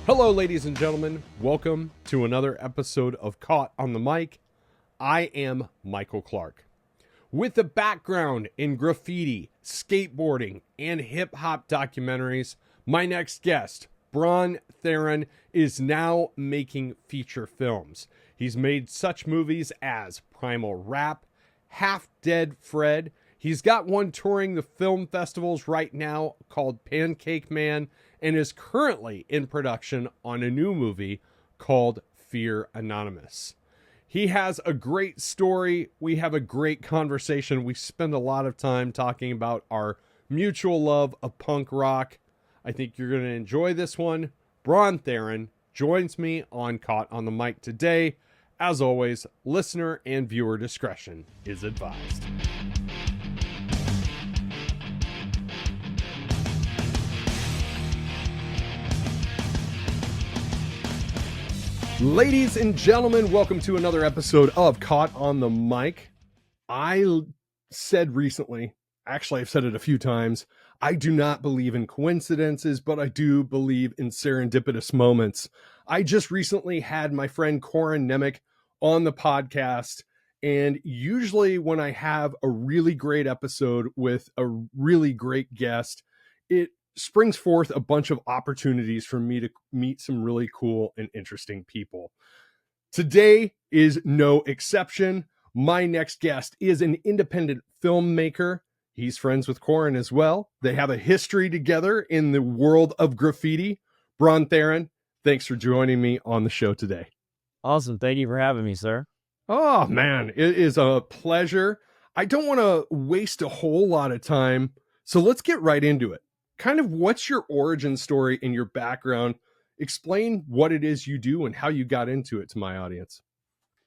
Hello, ladies and gentlemen. Welcome to another episode of Caught on the Mic. I am Michael Clark. With a background in graffiti, skateboarding, and hip-hop documentaries, my next guest, Bron Theron, is now making feature films. He's made such movies as Primal Rap, Half Dead Fred. He's got one touring the film festivals right now called Pancake Man, and is currently in production on a new movie called Fear Anonymous. He has a great story. We have a great conversation. We spend a lot of time talking about our mutual love of punk rock. I think you're going to enjoy this one. Bron Theron joins me on Caught on the Mic today. As always, listener and viewer discretion is advised. Ladies and gentlemen, welcome to another episode of Caught on the Mic. I said recently, actually I've said it a few times, I do not believe in coincidences, but I do believe in serendipitous moments. I just recently had my friend Corin Nemec on the podcast, and usually when I have a really great episode with a really great guest, it springs forth a bunch of opportunities for me to meet some really cool and interesting people. Today is no exception. My next guest is an independent filmmaker. He's friends with Corin as well. They have a history together in the world of graffiti. Bron Theron, thanks for joining me on the show today. Awesome. Thank you for having me, sir. Oh, man, it is a pleasure. I don't want to waste a whole lot of time, so let's get right into it. Kind of what's your origin story and your background? Explain what it is you do and how you got into it to my audience.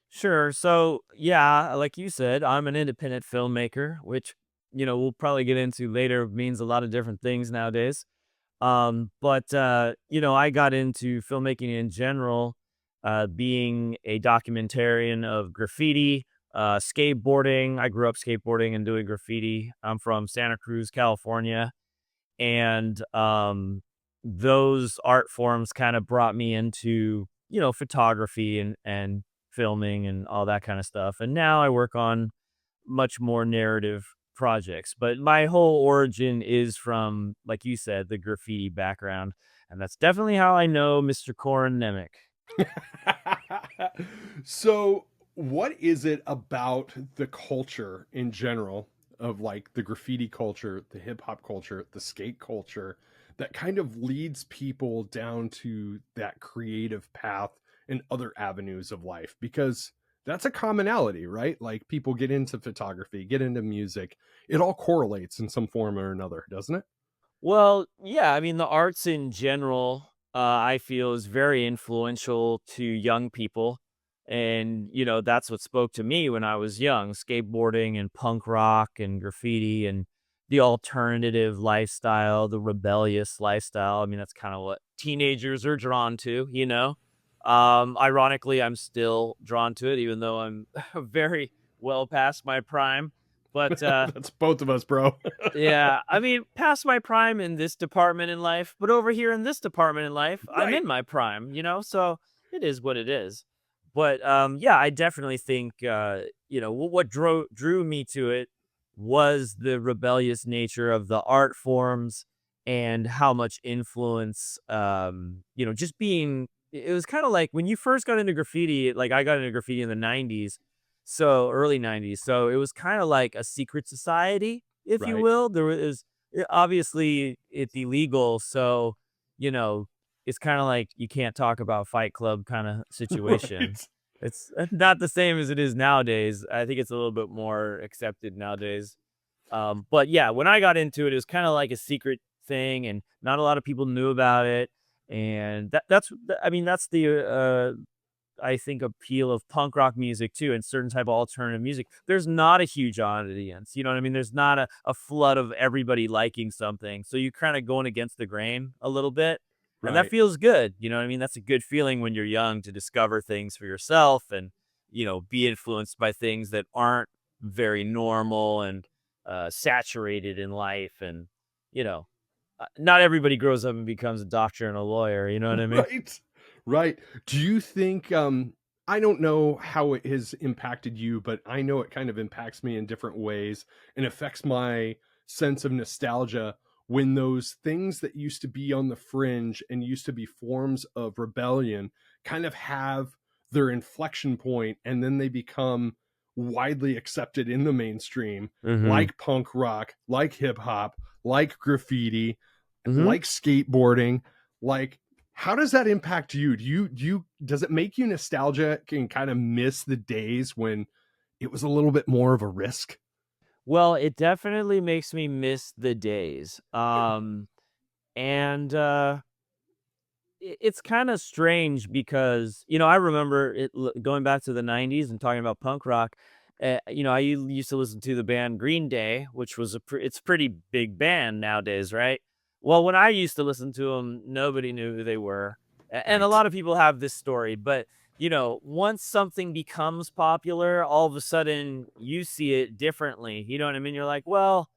Sure. So, yeah, like you said, I'm an independent filmmaker, which, we'll probably get into later, means a lot of different things nowadays. But I got into filmmaking in general, being a documentarian of graffiti, skateboarding. I grew up skateboarding and doing graffiti. I'm from Santa Cruz, California. And those art forms kind of brought me into photography and filming and all that kind of stuff, and now I work on much more narrative projects, but my whole origin is from, like you said, the graffiti background, and that's definitely how I know Mr. Corin Nemec. So what is it about the culture in general of like the graffiti culture, the hip hop culture, the skate culture that kind of leads people down to that creative path and other avenues of life? Because that's a commonality, right? Like people get into photography, get into music. It all correlates in some form or another, doesn't it? Well, yeah, I mean, the arts in general, I feel is very influential to young people. And, that's what spoke to me when I was young, skateboarding and punk rock and graffiti and the alternative lifestyle, the rebellious lifestyle. I mean, that's kind of what teenagers are drawn to. Ironically, I'm still drawn to it, even though I'm very well past my prime. But That's both of us, bro. yeah, I mean, past my prime in this department in life, but over here in this department in life, I'm Right. in my prime, so it is what it is. But yeah, I definitely think what drew me to it was the rebellious nature of the art forms and how much influence just being it was kind of like when you first got into graffiti, like I got into graffiti in the 90s, so early 90s. So it was kind of like a secret society, if you Right. will. There was obviously it's illegal, so you know, it's kind of like you can't talk about Fight Club kind of situation. Right. It's not the same as it is nowadays. I think it's a little bit more accepted nowadays. But yeah, when I got into it, it was kind of like a secret thing, and not a lot of people knew about it. And I mean, that's the I think appeal of punk rock music too, and certain type of alternative music. There's not a huge audience, you know what I mean? There's not a flood of everybody liking something, so you're kind of going against the grain a little bit, and that Right. feels good. You know what I mean? That's a good feeling when you're young to discover things for yourself and be influenced by things that aren't very normal and saturated in life, and you know not everybody grows up and becomes a doctor and a lawyer. You know what I mean? Right. Right. Do you think I don't know how it has impacted you, but I know it kind of impacts me in different ways and affects my sense of nostalgia when those things that used to be on the fringe and used to be forms of rebellion kind of have their inflection point and then they become widely accepted in the mainstream, Mm-hmm. like punk rock, like hip hop, like graffiti, Mm-hmm. like skateboarding. Like, how does that impact you? Do you does it make you nostalgic and kind of miss the days when it was a little bit more of a risk? Well, it definitely makes me miss the days. And it's kind of strange because I remember going back to the '90s and talking about punk rock. I used to listen to the band Green Day, which was it's a pretty big band nowadays, right? Well, when I used to listen to them, nobody knew who they were, and a Right. lot of people have this story. But once something becomes popular, all of a sudden you see it differently. You know what I mean? You're like, well,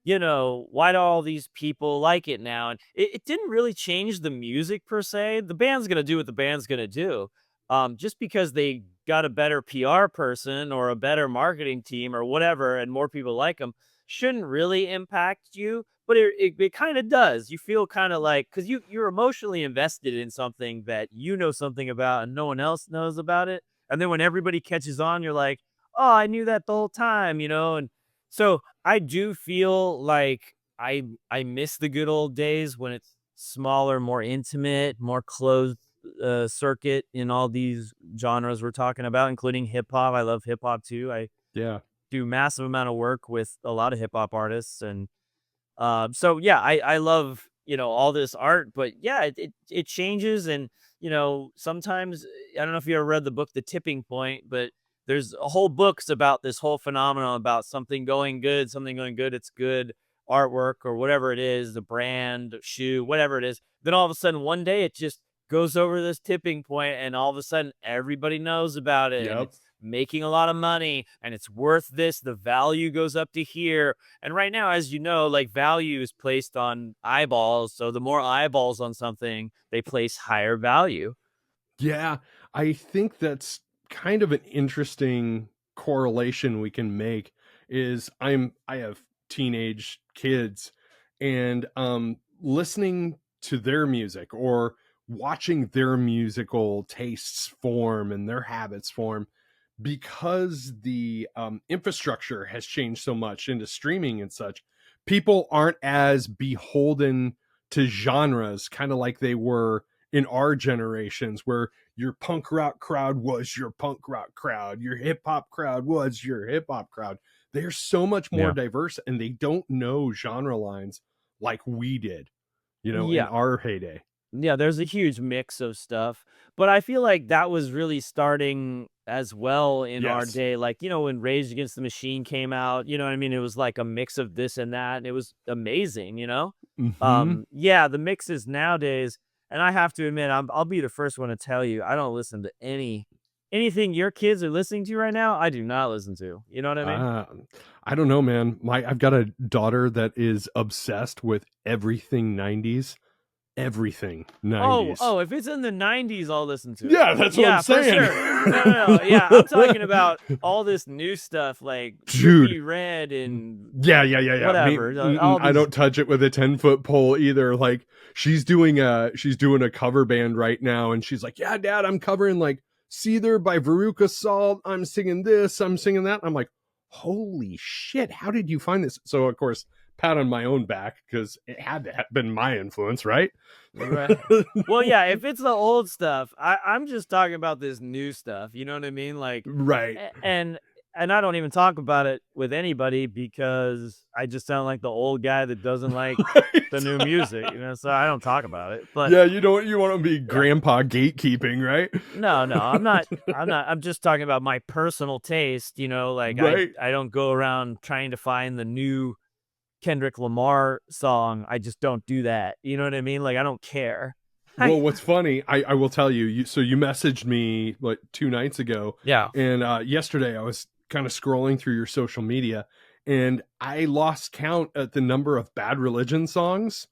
why do all these people like it now? And it didn't really change the music per se. The band's gonna do what the band's gonna do. Just because they got a better PR person or a better marketing team or whatever, and more people like them, shouldn't really impact you. But it kind of does. You feel kind of like because you're emotionally invested in something that you know something about and no one else knows about it. And then when everybody catches on, you're like, oh, I knew that the whole time, and so I do feel like I miss the good old days when it's smaller, more intimate, more closed circuit in all these genres we're talking about, including hip hop. I love hip hop too. I Yeah. do massive amount of work with a lot of hip hop artists, and so yeah, I love all this art, but yeah, it changes, and sometimes I don't know if you ever read the book The Tipping Point, but there's a whole books about this whole phenomenon about something going good, it's good artwork or whatever it is, the brand, shoe, whatever it is. Then all of a sudden one day it just goes over this tipping point, and all of a sudden everybody knows about it, and Yep. it's making a lot of money, and it's worth this. The value goes up to here, and right now, as you know, like value is placed on eyeballs. So the more eyeballs on something, they place higher value. Yeah, I think that's kind of an interesting correlation we can make is I have teenage kids and listening to their music or watching their musical tastes form and their habits form because the infrastructure has changed so much into streaming and such, people aren't as beholden to genres, kind of like they were in our generations, where your punk rock crowd was your punk rock crowd, your hip hop crowd was your hip hop crowd. They're so much more Yeah. diverse and they don't know genre lines like we did, in Yeah. our heyday. Yeah, there's a huge mix of stuff, but I feel like that was really starting as well in our Yes. day. Like, when Rage Against the Machine came out, you know what I mean? It was like a mix of this and that, and it was amazing. Hmm. Yeah, the mixes nowadays, and I have to admit, I'll be the first one to tell you, I don't listen to anything your kids are listening to right now. I do not listen to. You know what I mean? Uh, I don't know, man. I've got a daughter that is obsessed with everything 90s, everything Oh, 90s. oh, if it's in the '90s, I'll listen to it. Yeah, that's what I'm Yeah, for saying. sure. No, no, no. Yeah, I'm talking about all this new stuff like Dude. Trippy Red and Yeah. whatever. All I these. don't touch it with a 10-foot pole either. Like she's doing a cover band right now and she's like, "Yeah, dad, I'm covering like Seether by Veruca Salt. I'm singing this, I'm singing that." I'm like, "Holy shit, how did you find this?" So of course, pat on my own back because it had to have been my influence, right? Right. Well, yeah, if it's the old stuff, I'm just talking about this new stuff. You know what I mean? Like, Right. a- and and I don't even talk about it with anybody because I just sound like the old guy that doesn't like the Right. new music. So I don't talk about it. But Yeah, you want to be yeah. grandpa gatekeeping, right? No, no, I'm not. I'm not. I'm just talking about my personal taste. Like I, Right. I don't go around trying to find the new Kendrick Lamar song. I just don't do that. You know what I mean? Like I don't care. I Well, what's funny, I will tell you, you messaged me what 2 nights ago, Yeah. and yesterday I was kind of scrolling through your social media, and I lost count at the number of Bad Religion songs.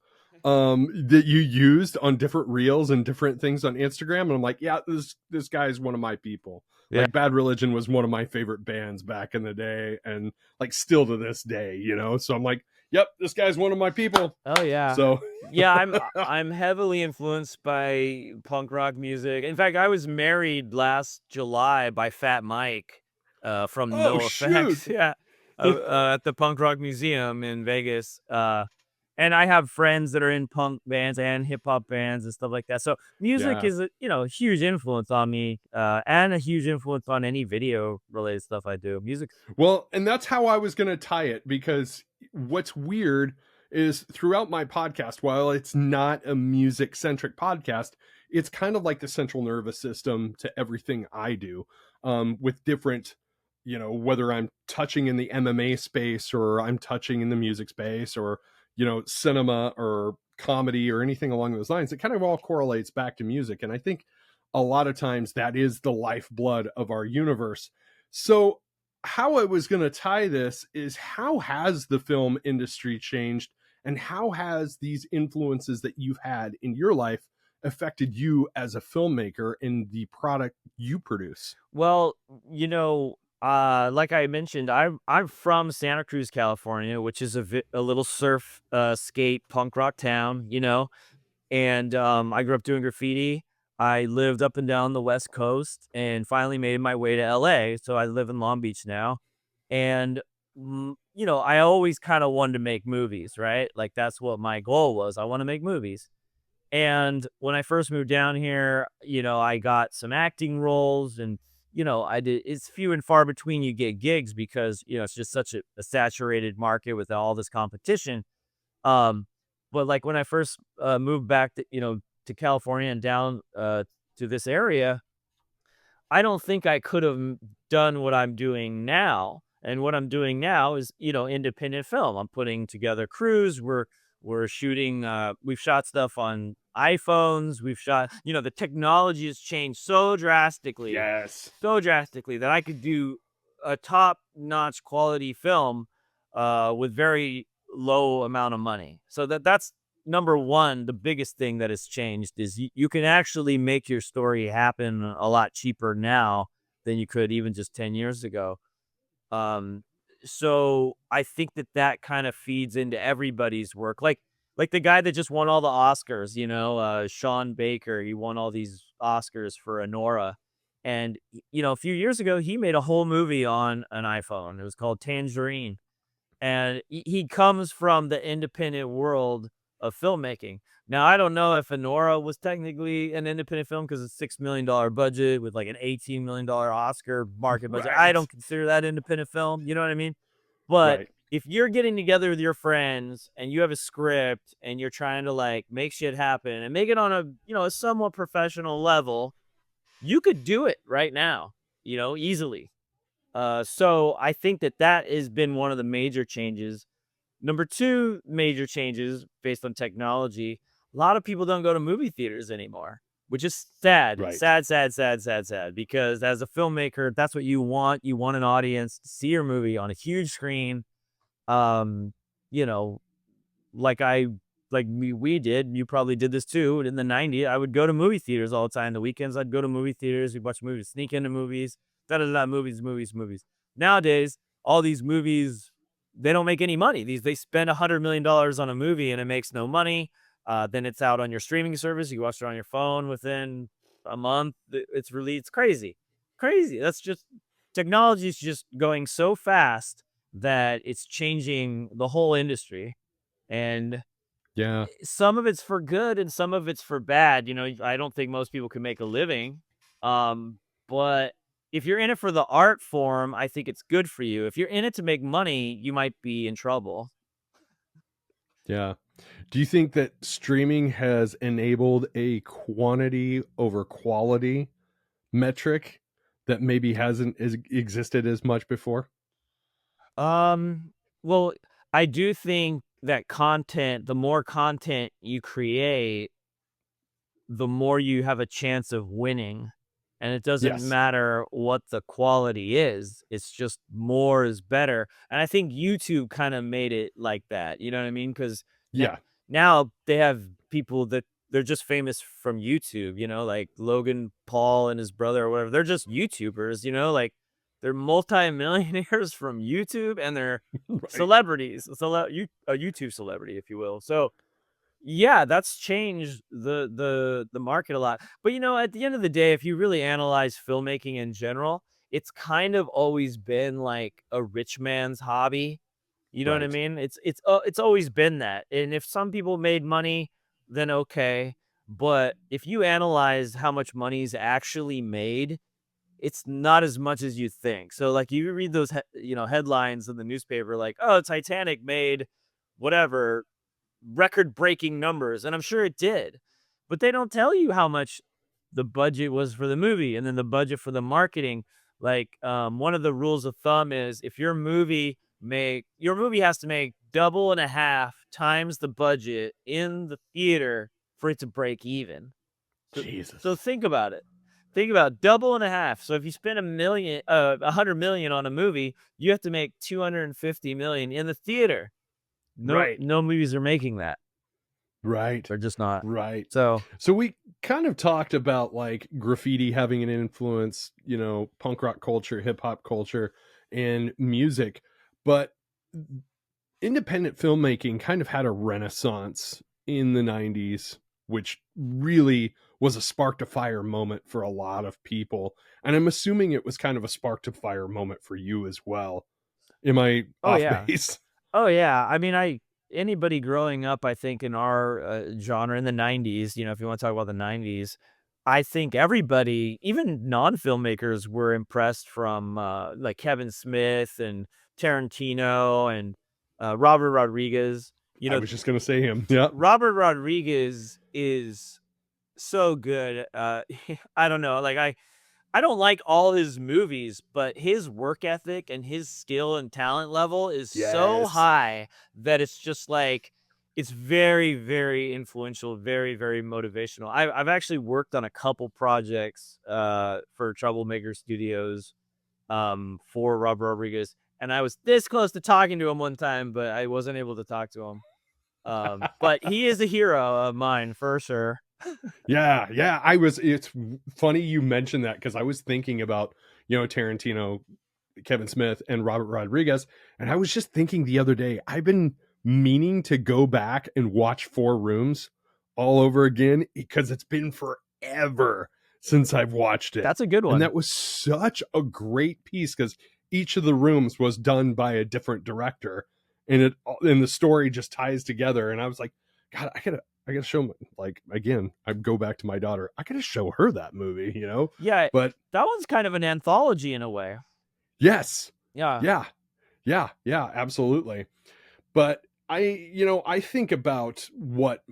that you used on different reels and different things on Instagram, and I'm like, yeah, this guy's one of my people. Yeah. Like Bad Religion was one of my favorite bands back in the day, and like still to this day, you know. So I'm like, yep, this guy's one of my people. Oh yeah. So Yeah, I'm heavily influenced by punk rock music. In fact, I was married last July by Fat Mike from oh No shoot. Effects. Yeah. At the Punk Rock Museum in Vegas. And I have friends that are in punk bands and hip hop bands and stuff like that. So music Yeah. is a huge influence on me, and a huge influence on any video related stuff I do. Music. Well, and that's how I was going to tie it, because what's weird is throughout my podcast, while it's not a music centric podcast, it's kind of like the central nervous system to everything I do, with different, whether I'm touching in the MMA space or I'm touching in the music space or, cinema or comedy or anything along those lines. It kind of all correlates back to music. And I think a lot of times that is the lifeblood of our universe. So, how I was going to tie this is, how has the film industry changed, and how has these influences that you've had in your life affected you as a filmmaker in the product you produce? Well, like I mentioned, I'm from Santa Cruz, California, which is a little surf, skate, punk rock town. And I grew up doing graffiti. I lived up and down the West Coast, and finally made my way to LA. So I live in Long Beach now, and I always kind of wanted to make movies, right? Like that's what my goal was. I want to make movies. And when I first moved down here, I got some acting roles, and I did. It's few and far between you get gigs because it's just such a saturated market with all this competition. Um, but like when I first moved back to California and down to this area, I don't think I could have done what I'm doing now. And what I'm doing now is, independent film. I'm putting together crews. We're shooting. We've shot stuff on iPhones. We've shot. The technology has changed Yes. so drastically that I could do a top-notch quality film with very low amount of money. So that's number one. The biggest thing that has changed is you can actually make your story happen a lot cheaper now than you could even just 10 years ago. Um, so I think that kind of feeds into everybody's work. Like the guy that just won all the Oscars, Sean Baker, he won all these Oscars for Anora. And a few years ago, he made a whole movie on an iPhone. It was called Tangerine, and he comes from the independent world of filmmaking. Now, I don't know if Anora was technically an independent film because it's $6 million budget with like an $18 million Oscar market budget. I Right. don't consider that independent film. You know what I mean? But Right. if you're getting together with your friends and you have a script and you're trying to like make shit happen and make it on a somewhat professional level, you could do it right now, easily. So I think that has been one of the major changes. Number two major changes based on technology. A lot of people don't go to movie theaters anymore, which is sad, Right. sad, sad, sad, sad, sad. Because as a filmmaker, that's what you want. You want an audience to see your movie on a huge screen. Um, you know, like I like we did. You probably did this too. In the '90s, I would go to movie theaters all the time. The weekends, I'd go to movie theaters. We'd watch movies, sneak into movies. Da da da. Movies, movies, movies. Nowadays, all these movies, they don't make any money. They spend $100 million on a movie and it makes no money. Then it's out on your streaming service. You watch it on your phone within a month. It's released. It's crazy, crazy. That's just technology is just going so fast that it's changing the whole industry. And Yeah. some of it's for good and some of it's for bad. I don't think most people can make a living. But if you're in it for the art form, I think it's good for you. If you're in it to make money, you might be in trouble. Yeah. Do you think that streaming has enabled a quantity over quality metric that maybe hasn't existed as much before? Um, well, I do think that the more content you create, the more you have a chance of winning. And it doesn't Yes. matter what the quality is. It's just more is better. And I think YouTube kind of made it like that. You know what I mean? Because Yeah. Now they have people that they're just famous from YouTube, like Logan Paul and his brother or whatever. They're just YouTubers, like they're multi-millionaires from YouTube and they're Right. celebrities, a YouTube celebrity, if you will. So yeah, that's changed the market a lot. But at the end of the day, if you really analyze filmmaking in general, it's kind of always been like a rich man's hobby. You know what I Right. mean? It's always been that. And if some people made money, then okay. But if you analyze how much money's actually made, it's not as much as you think. So like you read those headlines in the newspaper like, "Oh, Titanic made whatever record-breaking numbers," and I'm sure it did. But they don't tell you how much the budget was for the movie and then the budget for the marketing. Like, one of the rules of thumb is if your movie has to make double and a half times the budget in the theater for it to break even. So so Jesus. think about it. Think about double and a half. So if you spend 100 million on a movie, you have to make 250 million in the theater. No, Right. no movies are making that. Right. They're just not. Right. So, So we kind of talked about like graffiti having an influence, punk rock culture, hip hop culture, and music, but independent filmmaking kind of had a renaissance in the 90s, which really was a spark to fire moment for a lot of people. And I'm assuming it was kind of a spark to fire moment for you as well. Am I oh off yeah. base? Oh yeah. I mean, anybody growing up, I think in our genre in the 90s, if you want to talk about the 90s, I think everybody, even non-filmmakers were impressed from like Kevin Smith and Tarantino and Robert Rodriguez. I was just going to say him. Yeah. Robert Rodriguez is so good. I don't know. Like I don't like all his movies, but his work ethic and his skill and talent level is so Yes. high that it's just like it's very, very influential, very, very motivational. I've actually worked on a couple projects for Troublemaker Studios for Robert Rodriguez, and I was this close to talking to him one time, but I wasn't able to talk to him. But he is a hero of mine for sure. Yeah, yeah. It's funny you mentioned that because I was thinking about, Tarantino, Kevin Smith, and Robert Rodriguez. And I was just thinking the other day, I've been meaning to go back and watch Four Rooms all over again because it's been forever since I've watched it. That's a good And one. that was such a great piece because each of the rooms was done by a different director and the story just ties together. And I was like, God, I gotta show my, like, again, I go back to my daughter. I gotta show her that movie. Yeah, But that one's kind of an anthology in a way. yes, Yeah. yeah, yeah, yeah, absolutely. But I think about what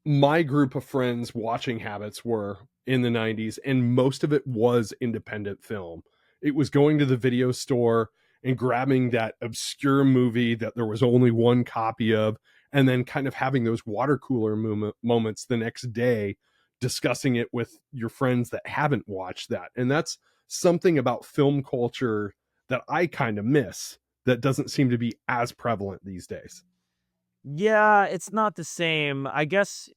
my group of friends watching habits were in the 90s, and most of it was independent film. It was going to the video store and grabbing that obscure movie that there was only one copy of, and then kind of having those water cooler moments the next day discussing it with your friends that haven't watched that. And that's something about film culture that I kind of miss that doesn't seem to be as prevalent these days. Yeah, it's not the same. I guess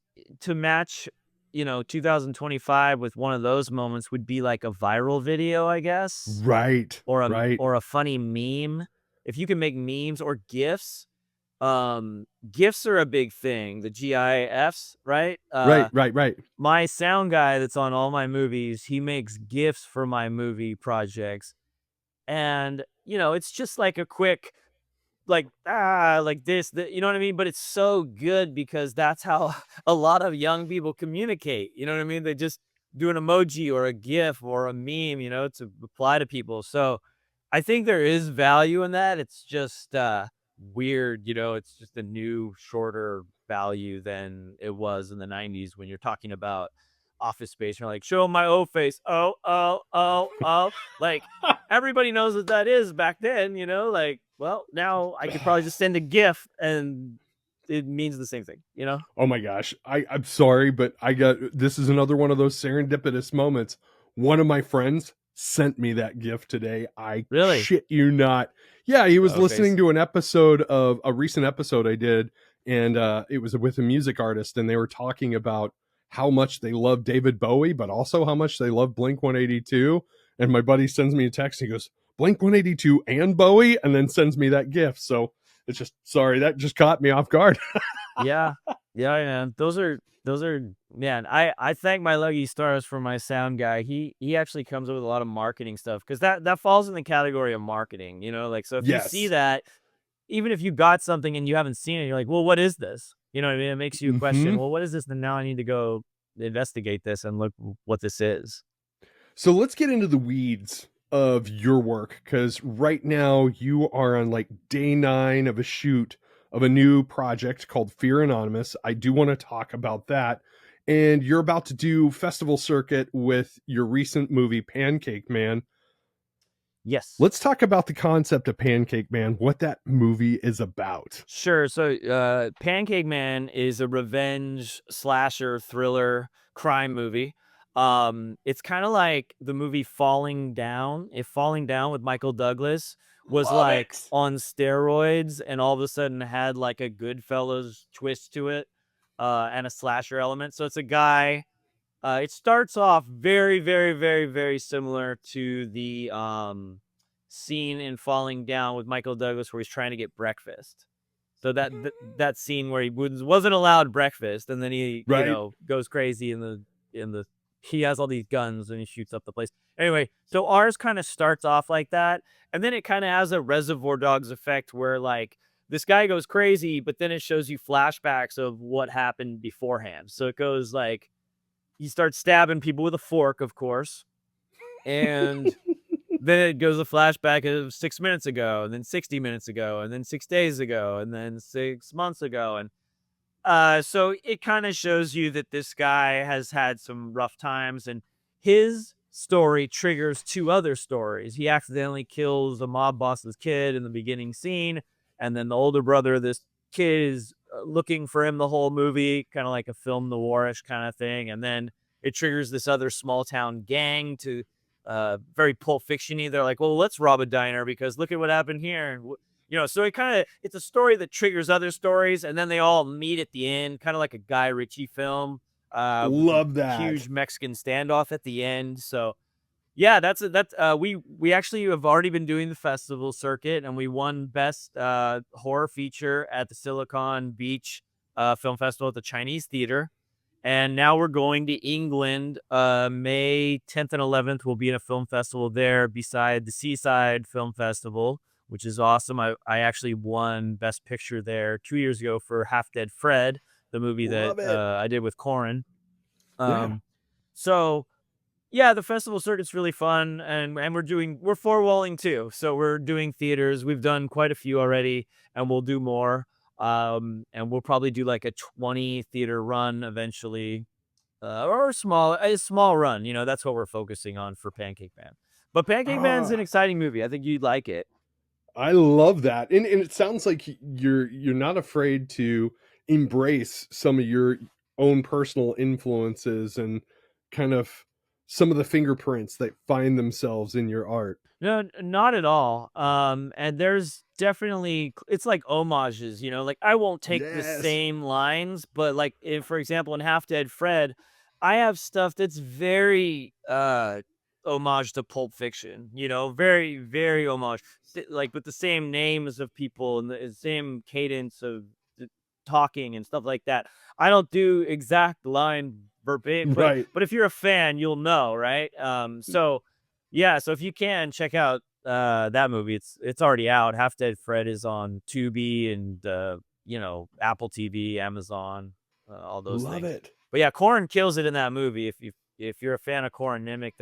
to match, 2025 with one of those moments would be like a viral video, I guess, Right, right, or a funny meme. If you can make memes or GIFs, GIFs are a big thing. The GIFs, right? right, right, right. My sound guy that's on all my movies, he makes GIFs for my movie projects. And, it's just like a quick like this, you know what I mean? But it's so good because that's how a lot of young people communicate. You know what I mean? They just do an emoji or a GIF or a meme, to reply to people. So I think there is value in that. It's just weird, it's just a new, shorter value than it was in the 90s when you're talking about Office Space. You're like, show my O face. Oh, oh, oh, oh. Like, everybody knows what that is back then, like, well, now I could probably just send a GIF and it means the same thing. Oh my gosh. I'm sorry, but this is another one of those serendipitous moments. One of my friends sent me that gift today. I Really? shit you not. Yeah, he was O listening face. to an episode of a recent episode I did, and it was with a music artist, and they were talking about how much they love David Bowie, but also how much they love Blink 182. And my buddy sends me a text. He goes, Blink 182 and Bowie, and then sends me that GIF. So it's just, sorry, that just caught me off guard. Yeah. Yeah, man. Those are man, I thank my lucky stars for my sound guy. He actually comes up with a lot of marketing stuff because that falls in the category of marketing, like so if you see Yes. that, even if you got something and you haven't seen it, you're like, well, what is this? You know what I mean? It makes you question, Hmm. well, what is this? And now I need to go investigate this and look what this is. So let's get into the weeds of your work, because right now you are on like day 9 of a shoot of a new project called Fear Anonymous. I do want to talk about that. And you're about to do festival circuit with your recent movie Pancake Man. Yes. Let's talk about the concept of Pancake Man, what that movie is about. Sure. So, Pancake Man is a revenge slasher thriller crime movie. It's kind of like the movie Falling Down. If Falling Down with Michael Douglas was Love like it. on steroids and all of a sudden had like a Goodfellas twist to it, and a slasher element. So it's a guy. It starts off very, very, very, very similar to the scene in Falling Down with Michael Douglas where he's trying to get breakfast. So that scene where he wasn't allowed breakfast, and then he Right. goes crazy in the he has all these guns and he shoots up the place. Anyway, so ours kind of starts off like that, and then it kind of has a Reservoir Dogs effect where like this guy goes crazy, but then it shows you flashbacks of what happened beforehand. So it goes like he starts stabbing people with a fork, of course, and then it goes a flashback of 6 minutes ago, and then 60 minutes ago, and then 6 days ago, and then 6 months ago. And so it kind of shows you that this guy has had some rough times, and his story triggers two other stories. He accidentally kills a mob boss's kid in the beginning scene, and then the older brother of this kid is looking for him the whole movie, kind of like a film noirish kind of thing. And then it triggers this other small town gang to very Pulp Fiction-y. They're like, well, let's rob a diner because look at what happened here. So it's a story that triggers other stories, and then they all meet at the end, kind of like a Guy Ritchie film, with a Love that. huge Mexican standoff at the end. So yeah, we actually have already been doing the festival circuit, and we won best horror feature at the Silicon Beach Film Festival at the Chinese Theater. And now we're going to England. May 10th and 11th, we'll be in a film festival there beside the Seaside Film Festival, which is awesome. I actually won Best Picture there 2 years ago for Half Dead Fred, the movie that Love it. I did with Corin. Yeah. So yeah, the festival circuit's really fun, and we're four-walling too. So we're doing theaters. We've done quite a few already, and we'll do more. And we'll probably do like a 20 theater run eventually, or a small run. That's what we're focusing on for Pancake Man. But Pancake Man's an Ah, exciting movie. I think you'd like it. I love that. And it sounds like you're not afraid to embrace some of your own personal influences and kind of some of the fingerprints that find themselves in your art. No, not at all. And there's definitely it's like homages, like I won't take the Yes. same lines, but like if, for example, in Half Dead Fred, I have stuff that's very homage to Pulp Fiction, very, very homage. Like with the same names of people and the same cadence of talking and stuff like that. I don't do exact line verbatim, but Right. if you're a fan, you'll know, right? So yeah, so if you can check out that movie, it's already out. Half Dead Fred is on Tubi and Apple TV, Amazon, all those Love things. it. But yeah, Corin kills it in that movie. If you're a fan of Corin Nimick,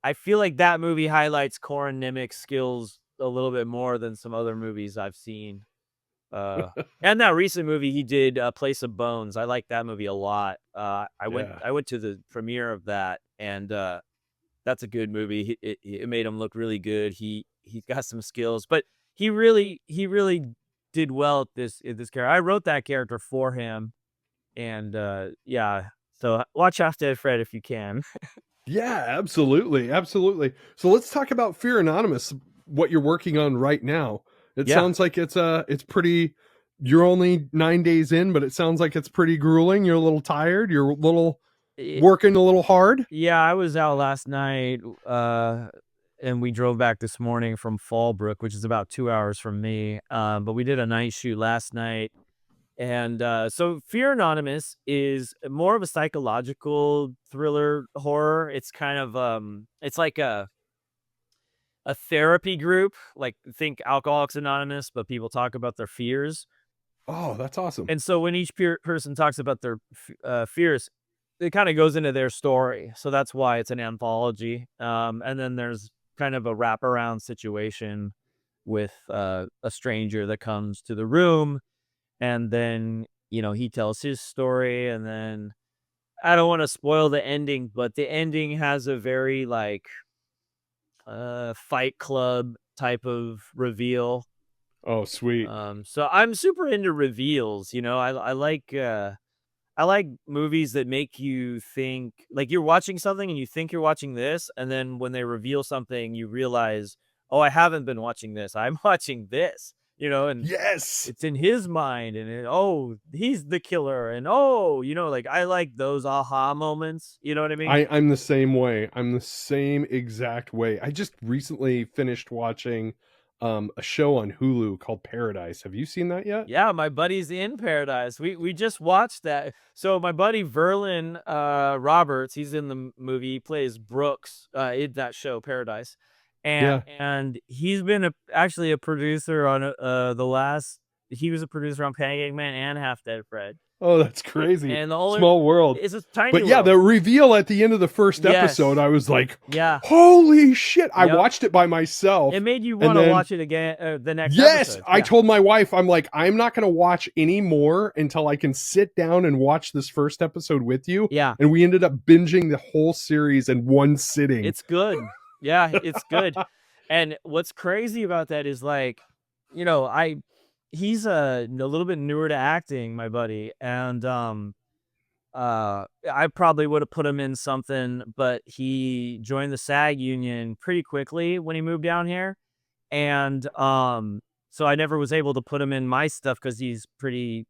I feel like that movie highlights Corin Nimick's skills a little bit more than some other movies I've seen. And that recent movie he did, Place of Bones. I like that movie a lot. Yeah. I went to the premiere of that, and that's a good movie. It made him look really good. He's got some skills, but he really did well at this character. I wrote that character for him, and yeah. So watch Half Dead Fred if you can. Yeah, absolutely. Absolutely. So let's talk about Fear Anonymous, what you're working on right now. It Yeah. sounds like it's pretty You're only 9 days in, but it sounds like it's pretty grueling. You're a little tired. You're a little Y- working a little hard. Yeah, I was out last night, and we drove back this morning from Fallbrook, which is about 2 hours from me. But we did a night shoot last night. And so Fear Anonymous is more of a psychological thriller horror. It's kind of it's like a therapy group, like think Alcoholics Anonymous, but people talk about their fears. Oh, that's awesome. And so when each person talks about their fears, it kind of goes into their story. So that's why it's an anthology. And then there's kind of a wraparound situation with a stranger that comes to the room, and then he tells his story, and then I don't want to spoil the ending, but the ending has a very like Fight Club type of reveal. Oh, sweet. So I'm super into reveals. I like movies that make you think like you're watching something and you think you're watching this, and then when they reveal something, you realize, oh, I haven't been watching this. I'm watching this. And Yes. it's in his mind, and oh, he's the killer, and oh, like I like those aha moments. You know what I mean? I'm the same way. I'm the same exact way. I just recently finished watching a show on Hulu called Paradise. Have you seen that yet? Yeah, my buddy's in Paradise. We just watched that. So my buddy Verlin Roberts, he's in the movie. He plays Brooks in that show Paradise, and Yeah. and he's been actually a producer on the last. He was a producer on Pancake Man and Half Dead Fred. Oh, that's crazy. And the only Small world. it's a tiny But yeah, world. the reveal at the end of the first Yes. episode, I was like, Yeah. holy shit. I Yep. watched it by myself. It made you and want to then- watch it again the next Yes, episode. I Yeah. told my wife, I'm like, I'm not going to watch any more until I can sit down and watch this first episode with you. Yeah. And we ended up binging the whole series in one sitting. It's good. Yeah, it's good. And what's crazy about that is like, he's a little bit newer to acting, my buddy, and I probably would have put him in something, but he joined the SAG union pretty quickly when he moved down here, and so I never was able to put him in my stuff because he's pretty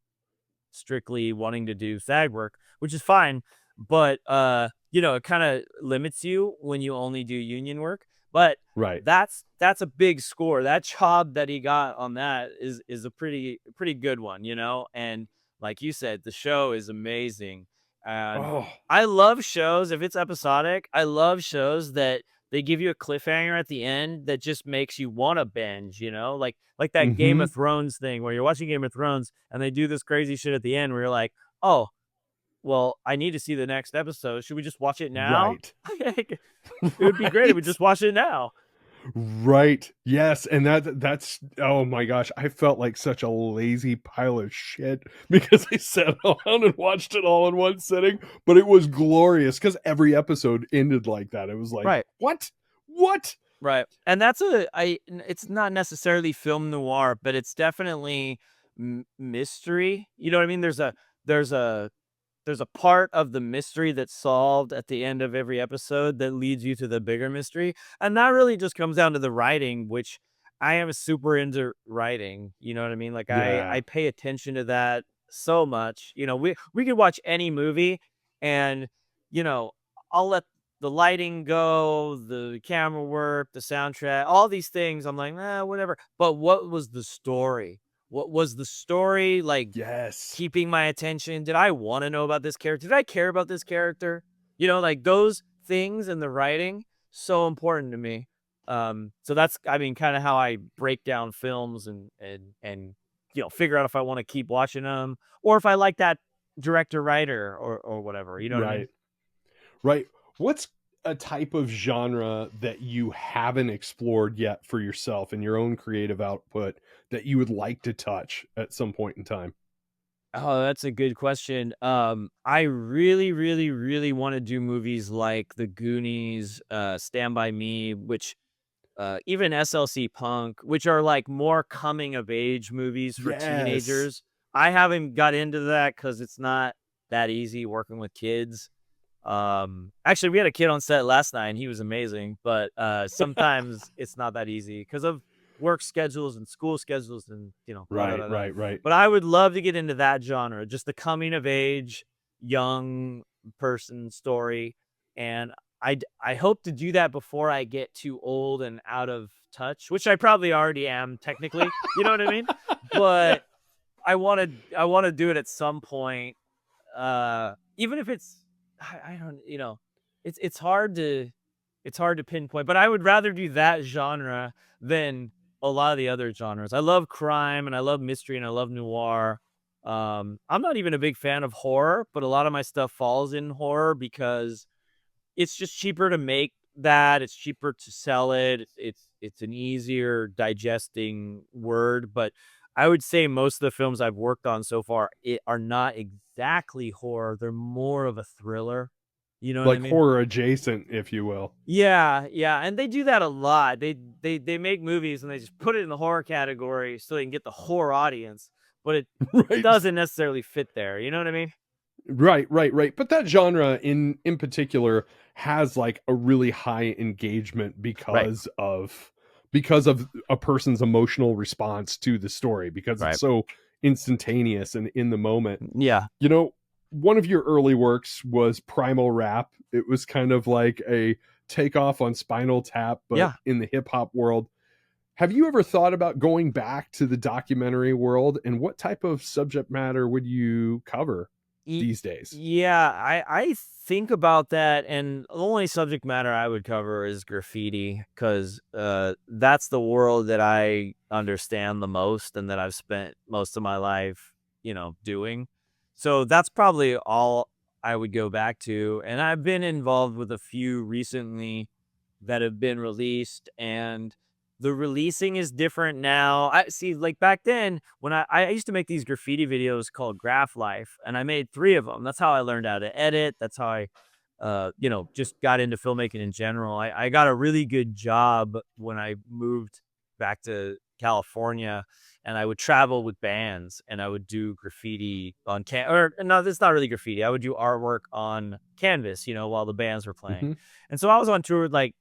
strictly wanting to do SAG work, which is fine, but it kind of limits you when you only do union work. But right. that's a big score. That job that he got on that is a pretty good one, and like you said, the show is amazing. And I love shows, if it's episodic, I love shows that they give you a cliffhanger at the end that just makes you want to binge, like that Game of Thrones thing where you're watching Game of Thrones and they do this crazy shit at the end where you're like, oh, well, I need to see the next episode. Should we just watch it now? Right. It would be great if we just watch it now. Right. Yes. And that's, oh my gosh, I felt like such a lazy pile of shit because I sat down and watched it all in one sitting, but it was glorious because every episode ended like that. It was like, right. What? Right. And that's it's not necessarily film noir, but it's definitely mystery. You know what I mean? There's a part of the mystery that's solved at the end of every episode that leads you to the bigger mystery. And that really just comes down to the writing, which I am super into writing. You know what I mean? Like I pay attention to that so much. We could watch any movie and, I'll let the lighting go, the camera work, the soundtrack, all these things. I'm like, whatever. But what was the story? What was the story like? Yes. Keeping my attention. Did I want to know about this character? Did I care about this character? Like those things in the writing, so important to me. So that's, kind of how I break down films and figure out if I want to keep watching them or if I like that director, writer, or whatever. You know what I mean? Right. What's a type of genre that you haven't explored yet for yourself and your own creative output that you would like to touch at some point in time? Oh, that's a good question. I really, really, really want to do movies like The Goonies, Stand By Me, which even SLC Punk, which are like more coming of age movies for teenagers. I haven't got into that because it's not that easy working with kids. Actually, we had a kid on set last night and he was amazing, but sometimes it's not that easy because of work schedules and school schedules and, blah, blah, Right, blah, blah. right, right. But I would love to get into that genre, just the coming of age, young person story. And I hope to do that before I get too old and out of touch, which I probably already am technically. You know what I mean? Yeah. But I want to do it at some point. Even if it's I don't it's hard to pinpoint, but I would rather do that genre than a lot of the other genres. I love crime and I love mystery and I love noir. I'm not even a big fan of horror, but a lot of my stuff falls in horror because it's just cheaper to make that. It's cheaper to sell it. It's an easier digesting word, but I would say most of the films I've worked on so far are not exactly horror. They're more of a thriller. You know what I Like mean? horror adjacent, if you will. Yeah, yeah, and they do that a lot. They make movies and they just put it in the horror category so they can get the horror audience, but it Right. doesn't necessarily fit there. You know what I mean? Right, right, right. But that genre in particular has like a really high engagement Right, because of a person's emotional response to the story, because it's right. so instantaneous and in the moment. Yeah, You know, one of your early works was Primal Rap. It was kind of like a takeoff on Spinal Tap, but yeah. in the hip hop world. Have you ever thought about going back to the documentary world, and what type of subject matter would you cover Ye these days? yeah, I think about that, and the only subject matter I would cover is graffiti, 'cause, that's the world that I understand the most and that I've spent most of my life, doing. So that's probably all I would go back to, and I've been involved with a few recently that have been released, and the releasing is different now. I see, like back then when I used to make these graffiti videos called Graph Life, and I made 3 of them. That's how I learned how to edit. That's how I, just got into filmmaking in general. I got a really good job when I moved back to California, and I would travel with bands, and I would do graffiti on or no, that's not really graffiti. I would do artwork on canvas, while the bands were playing. Hmm. And so I was on tour with like,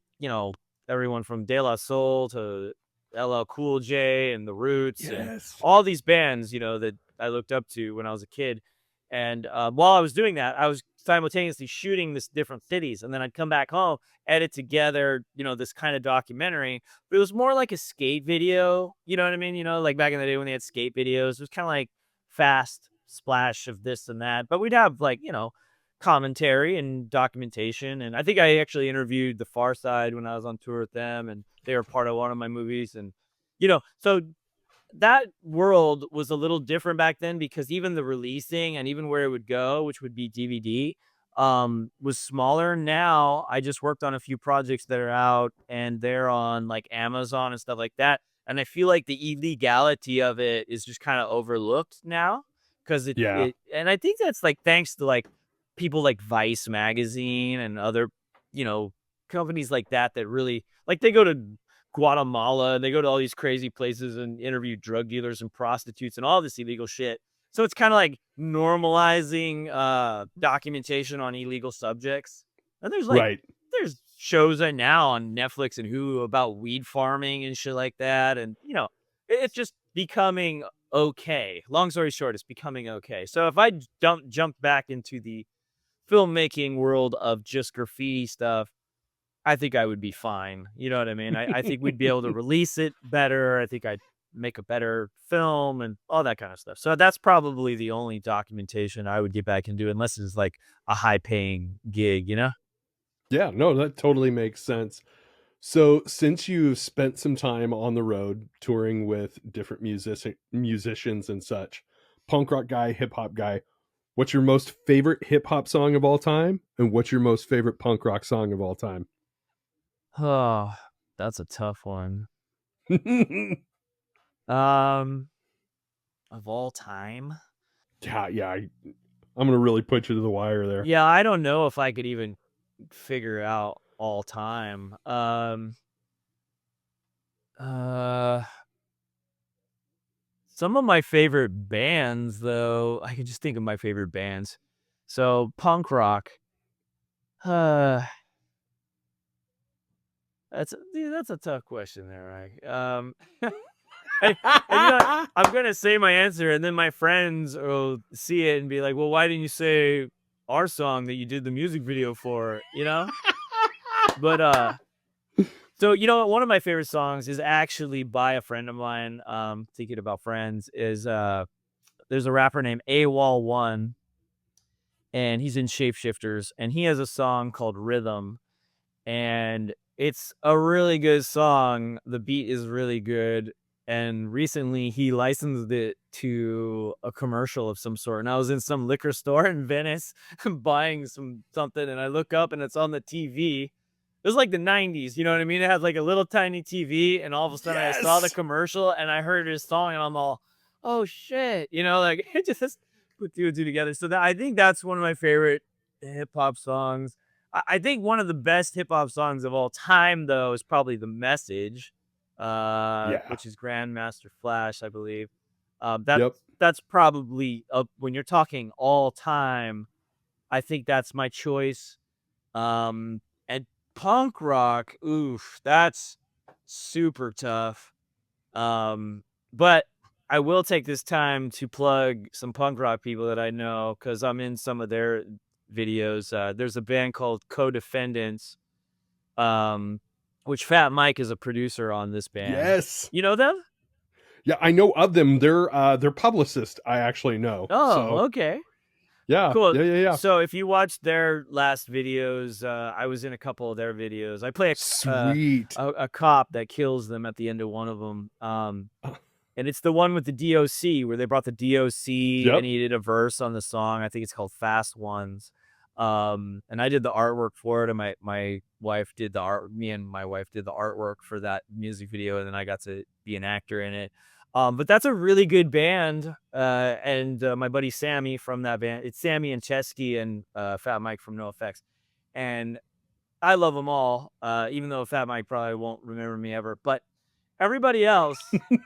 everyone from De La Soul to LL Cool J and The Roots and Yes. all these bands, that I looked up to when I was a kid. And while I was doing that, I was simultaneously shooting this different cities, and then I'd come back home, edit together, this kind of documentary. But it was more like a skate video. You know what I mean? Like back in the day when they had skate videos, it was kind of like fast splash of this and that. But we'd have like, commentary and documentation. And I think I actually interviewed the Far Side when I was on tour with them, and they were part of one of my movies. And so that world was a little different back then because even the releasing and even where it would go, which would be DVD, was smaller. Now I just worked on a few projects that are out and they're on like Amazon and stuff like that. And I feel like the illegality of it is just kind of overlooked now because Yeah. and I think that's like thanks to like people like Vice magazine and other, you know, companies like that really like they go to Guatemala and they go to all these crazy places and interview drug dealers and prostitutes and all this illegal shit. So it's kind of like normalizing documentation on illegal subjects. And Right. there's shows right now on Netflix and Hulu about weed farming and shit like that. And it's just becoming okay. Long story short, it's becoming okay. So if I don't jump back into the filmmaking world of just graffiti stuff, I think I would be fine. You know what I mean? I think we'd be able to release it better. I think I'd make a better film and all that kind of stuff. So that's probably the only documentation I would get back into, unless it's like a high paying gig. Yeah, no, that totally makes sense. So, since you've spent some time on the road touring with different musicians and such, punk rock guy, hip hop guy, what's your most favorite hip hop song of all time? And what's your most favorite punk rock song of all time? Oh, that's a tough one. Yeah, Of all time? yeah. I'm gonna really put you to the wire there. Yeah, I don't know if I could even figure out all time. Uh Some of my favorite bands, though, I can just think of my favorite bands. So punk rock. Uh, That's a tough question there, right? And, and you know, I'm gonna say my answer, and then my friends will see it and be like, "Well, why didn't you say our song that you did the music video for?" You know? But so one of my favorite songs is actually by a friend of mine. Thinking about friends is there's a rapper named AWOL1, and he's in Shapeshifters, and he has a song called Rhythm, and it's a really good song. The beat is really good. And recently he licensed it to a commercial of some sort. And I was in some liquor store in Venice buying something, and I look up and it's on the TV. It was like the 90s, you know what I mean? It had like a little tiny TV, and all of a sudden I saw the Yes. commercial and I heard his song, and I'm all, oh shit, like it just put two and two together. So I think that's one of my favorite hip hop songs. I think one of the best hip hop songs of all time, though, is probably "The Message," Yeah. which is Grandmaster Flash, I believe. Yep. That's probably when you're talking all time. I think that's my choice. And punk rock, oof, that's super tough. But I will take this time to plug some punk rock people that I know, because I'm in some of their videos. There's a band called Co-Defendants, which Fat Mike is a producer on this band. Yes. You know them? Yeah, I know of them. They're publicist. I actually know. Oh, So okay. yeah, Cool. yeah. So if you watch their last videos, I was in a couple of their videos. I play Sweet. a cop that kills them at the end of one of them. And it's the one with the DOC, where they brought the DOC Yep. and he did a verse on the song. I think it's called Fast Ones. And I did the artwork for it, and my wife did the art. Me and my wife did the artwork for that music video, and then I got to be an actor in it. But that's a really good band. And my buddy Sammy from that band, it's Sammy and Chesky and Fat Mike from NoFX. And I love them all, even though Fat Mike probably won't remember me ever. But everybody else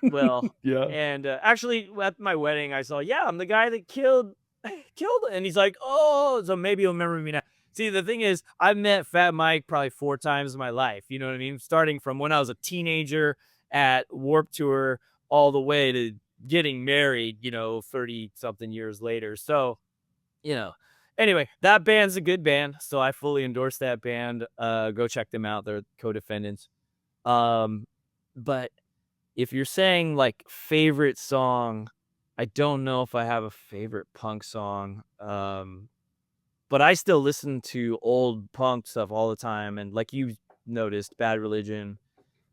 will. Yeah. And actually, at my wedding, I saw, yeah, I'm the guy that killed, and he's like, oh, so maybe he'll remember me now. See, the thing is, I've met Fat Mike probably 4 times in my life. You know what I mean? Starting from when I was a teenager at Warped Tour all the way to getting married, 30 something years later. So, anyway, that band's a good band. So I fully endorse that band. Go check them out. They're Co-Defendants. But if you're saying like favorite song, I don't know if I have a favorite punk song. But I still listen to old punk stuff all the time. And like you noticed, Bad Religion,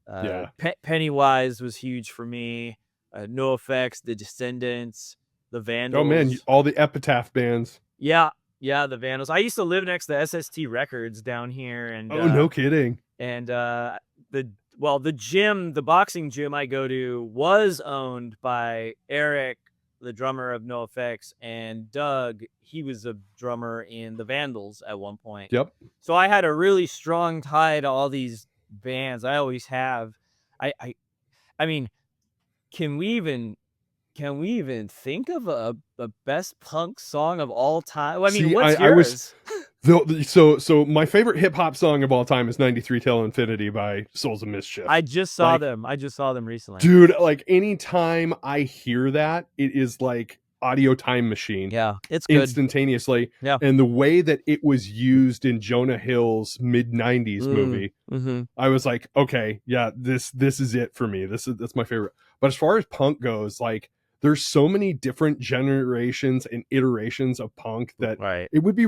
Yeah. Pennywise was huge for me. NoFX, The Descendants, The Oh man, Vandals. all the Epitaph bands. Yeah, the Vandals. I used to live next to SST Records down here, and Oh, no kidding. the gym, the boxing gym I go to, was owned by Eric, the drummer of NoFX, and Doug. He was a drummer in the Vandals at one point. Yep. So I had a really strong tie to all these bands. I always have. I mean, can we even think of a best punk song of all time? Well, I mean, See, what's I was yours? so my favorite hip hop song of all time is 93 Till Infinity by Souls of Mischief. I just saw Like, them. I just saw them recently. dude, like anytime I hear that, it is like audio time machine. Yeah, it's good. Instantaneously. Yeah. And the way that it was used in Jonah Hill's mid 90s movie, I was like, okay, yeah, this is it for me. That's my favorite. But as far as punk goes, like there's so many different generations and iterations of punk that it would be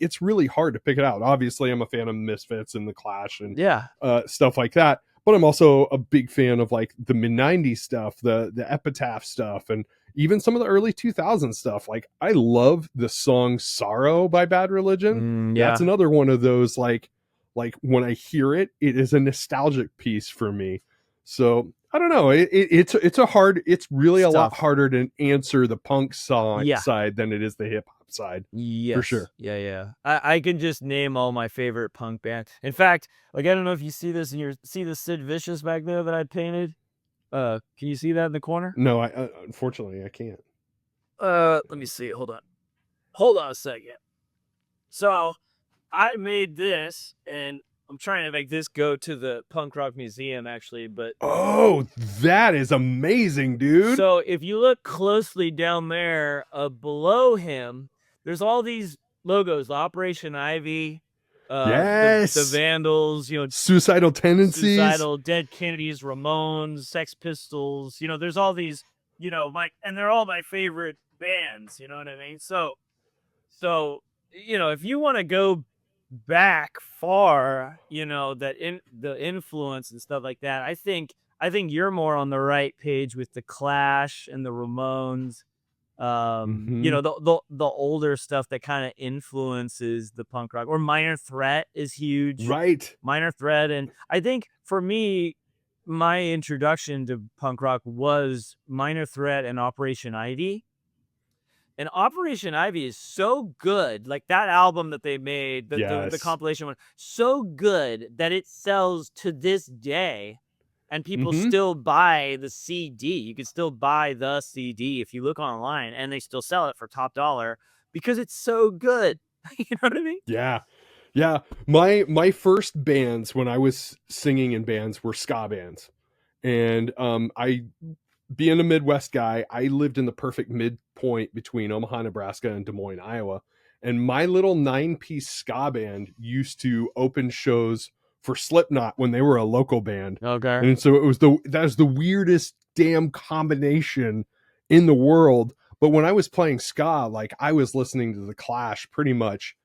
it's really hard to pick it out. Obviously, I'm a fan of Misfits and the Clash and stuff like that. But I'm also a big fan of like the mid 90s stuff, the Epitaph stuff, and even some of the early 2000s stuff. Like I love the song Sorrow by Bad Religion. That's another one of those like when I hear it, it is a nostalgic piece for me. So I don't know. It's really a lot harder to answer the punk song side than it is the hip hop side. Yes. For sure. Yeah. I can just name all my favorite punk bands. In fact, like I don't know if you see this see the Sid Vicious back there that I painted. Can you see that in the corner? No, unfortunately I can't. Let me see. Hold on a second. So I made this, and I'm trying to make this go to the punk rock museum actually, but Oh, that is amazing, dude. so if you look closely down there, below him, there's all these logos, the Operation Ivy, the Yes. Vandals, Suicidal tendencies. Suicidal, Dead Kennedys, Ramones, Sex Pistols. There's all these, and they're all my favorite bands. You know what I mean? So, if you want to go back far, that in the influence and stuff like that, I think you're more on the right page with the Clash and the Ramones. Hmm. The older stuff that kind of influences the punk rock, or Minor Threat is huge. Right. Minor Threat, and I think for me, my introduction to punk rock was Minor Threat and Operation Ivy. And Operation Ivy is so good, like that album that they made, the Yes. compilation one, so good that it sells to this day, and people Hmm. still buy the CD. You can still buy the CD if you look online, and they still sell it for top dollar because it's so good. You know what I mean? Yeah. Yeah. My first bands when I was singing in bands were ska bands. And I being a Midwest guy, I lived in the perfect midpoint between Omaha, Nebraska and Des Moines, Iowa. And my little 9-piece ska band used to open shows for Slipknot when they were a local band. Okay. And so that was the weirdest damn combination in the world. But when I was playing ska, like I was listening to the Clash pretty much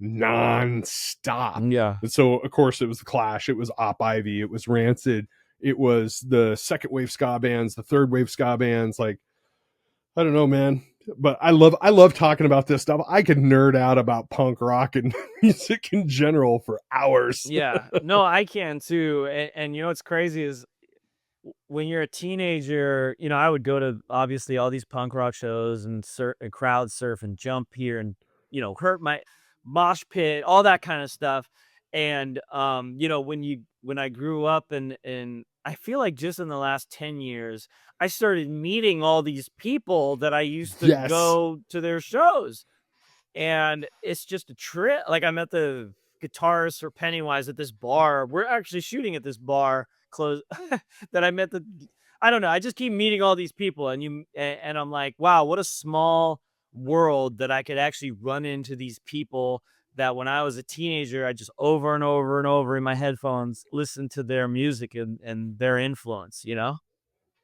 nonstop. Yeah. And so of course it was the Clash, it was Op Ivy, it was Rancid, it was the second wave ska bands, the third wave ska bands. Like, I don't know, man. But I love talking about this stuff. I could nerd out about punk rock and music in general for hours. Yeah. No, I can too. And what's crazy is when you're a teenager, I would go to obviously all these punk rock shows and crowd surf and jump here and hurt my mosh pit, all that kind of stuff. And when I grew up and I feel like just in the last 10 years, I started meeting all these people that I used to Yes. go to their shows, and it's just a trip. Like I met the guitarist for Pennywise at this bar. We're actually shooting at this bar close that I met the. I don't know. I just keep meeting all these people, and I'm like, wow, what a small world that I could actually run into these people that when I was a teenager, I just over and over and over in my headphones listen to their music and their influence.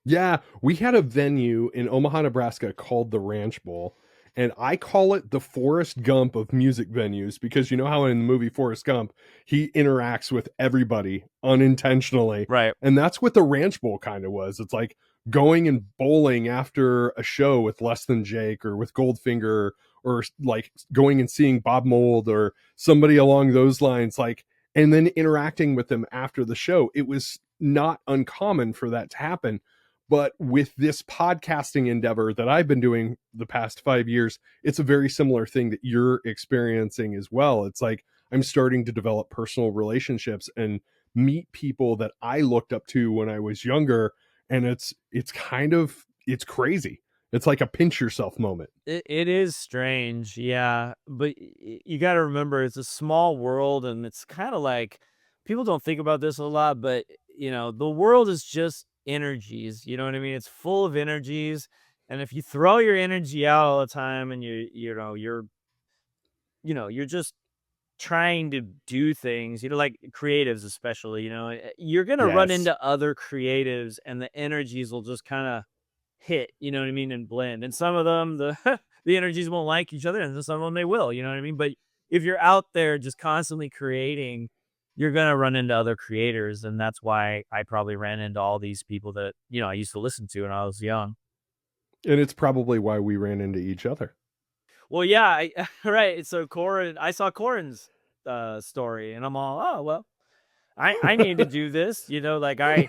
Yeah, we had a venue in Omaha, Nebraska called the Ranch Bowl, and I call it the Forrest Gump of music venues because you know how in the movie Forrest Gump he interacts with everybody unintentionally, Right. and that's what the Ranch Bowl kind of was. It's like going and bowling after a show with Less Than Jake or with Goldfinger or like going and seeing Bob Mould or somebody along those lines, like, and then interacting with them after the show. It was not uncommon for that to happen, but with this podcasting endeavor that I've been doing the past 5 years, it's a very similar thing that you're experiencing as well. It's like I'm starting to develop personal relationships and meet people that I looked up to when I was younger. And it's crazy. It's like a pinch yourself moment. It is strange, yeah, but you got to remember it's a small world, and it's kind of like people don't think about this a lot, but the world is just energies. You know what I mean? It's full of energies, and if you throw your energy out all the time, and you're just trying to do things, like creatives especially, you're gonna run Yes. into other creatives, and the energies will just kind of hit, you know what I mean, and blend. And some of them, the energies won't like each other, and some of them they will, you know what I mean. But if you're out there just constantly creating, you're gonna run into other creators, and that's why I probably ran into all these people that I used to listen to when I was young. And it's probably why we ran into each other. Well, yeah, right. So I saw Corin's story, and I'm all, oh well, I need to do this, like I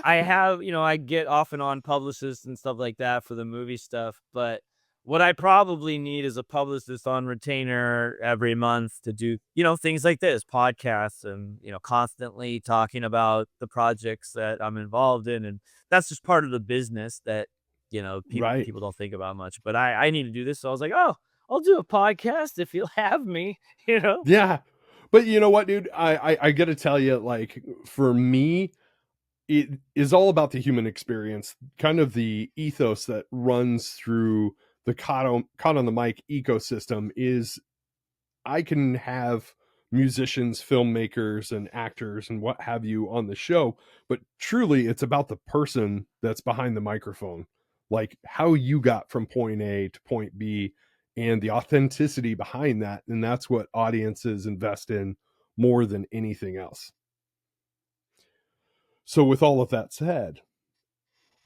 have, I get off and on publicists and stuff like that for the movie stuff, but what I probably need is a publicist on retainer every month to do, things like this, podcasts, and, constantly talking about the projects that I'm involved in. And that's just part of the business that, Right. people don't think about much, but I need to do this. So I was like, oh, I'll do a podcast if you'll have me, Yeah. But you know what, dude? I got to tell you, like, for me, it is all about the human experience, kind of the ethos that runs through the caught on the mic ecosystem is I can have musicians, filmmakers, and actors and what have you on the show, but truly it's about the person that's behind the microphone, like how you got from point A to point B and the authenticity behind that. And that's what audiences invest in more than anything else. So, with all of that said,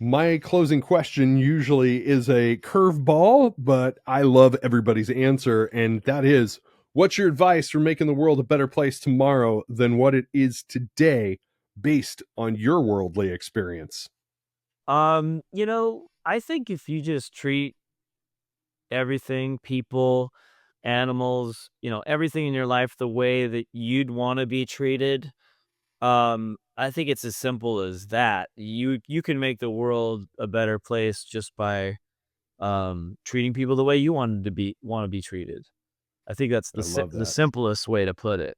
my closing question usually is a curveball, but I love everybody's answer. And that is, what's your advice for making the world a better place tomorrow than what it is today based on your worldly experience? I think if you just treat everything, people, animals, everything in your life the way that you'd want to be treated, I think it's as simple as that. You can make the world a better place just by treating people the way you want to be treated. I think that's I love the that. simplest way to put it.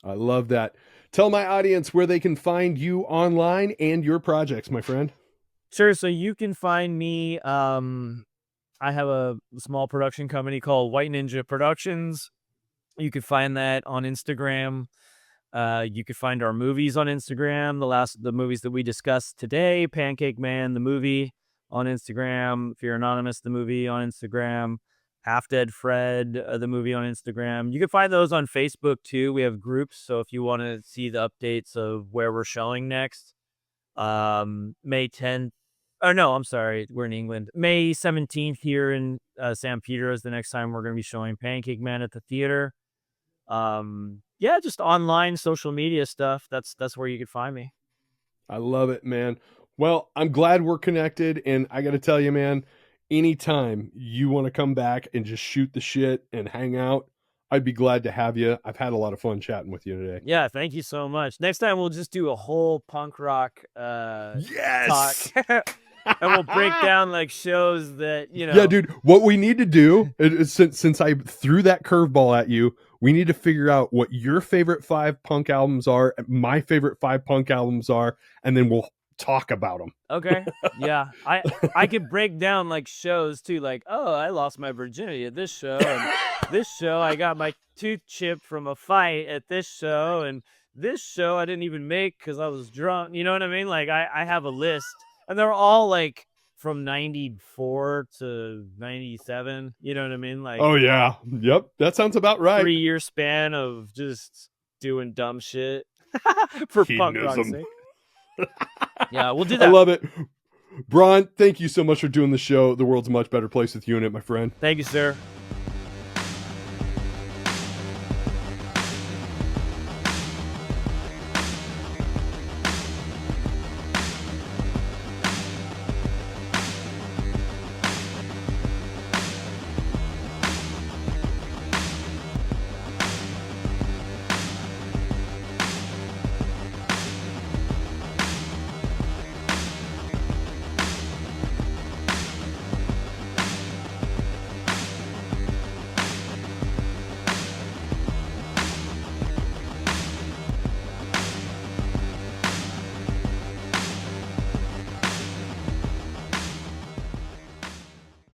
I love that. Tell my audience where they can find you online and your projects, my friend. Sure. So you can find me. I have a small production company called White Ninja Productions. You can find that on Instagram. You could find our movies on Instagram. The movies that we discussed today, Pancake Man, the movie on Instagram. If You're Anonymous, the movie on Instagram. Half Dead Fred, the movie on Instagram. You can find those on Facebook too. We have groups, so if you want to see the updates of where we're showing next, May 10th. Oh no, I'm sorry, we're in England. May 17th here in St. Peter is the next time we're going to be showing Pancake Man at the theater. Yeah, just online social media stuff. That's where you could find me. I love it, man. Well, I'm glad we're connected. And I got to tell you, man, anytime you want to come back and just shoot the shit and hang out, I'd be glad to have you. I've had a lot of fun chatting with you today. Yeah, thank you so much. Next time we'll just do a whole punk rock talk. Yes. And we'll break down like shows that, Yeah, dude, what we need to do is, since I threw that curveball at you, we need to figure out what your favorite 5 punk albums are, my favorite 5 punk albums are, and then we'll talk about them. Okay. Yeah. I could break down like shows too, like, oh, I lost my virginity at this show, and this show I got my tooth chipped from a fight at this show, and this show I didn't even make because I was drunk. You know what I mean? Like I have a list, and they're all like from 94 to 97. You know what I mean? Like, Oh yeah, yep, that sounds about right. 3-year span of just doing dumb shit for punk rock's Hedonism. sake. Yeah, we'll do I that. love it. Bron, thank you so much for doing the show. The world's a much better place with you in it, my friend. Thank you, sir.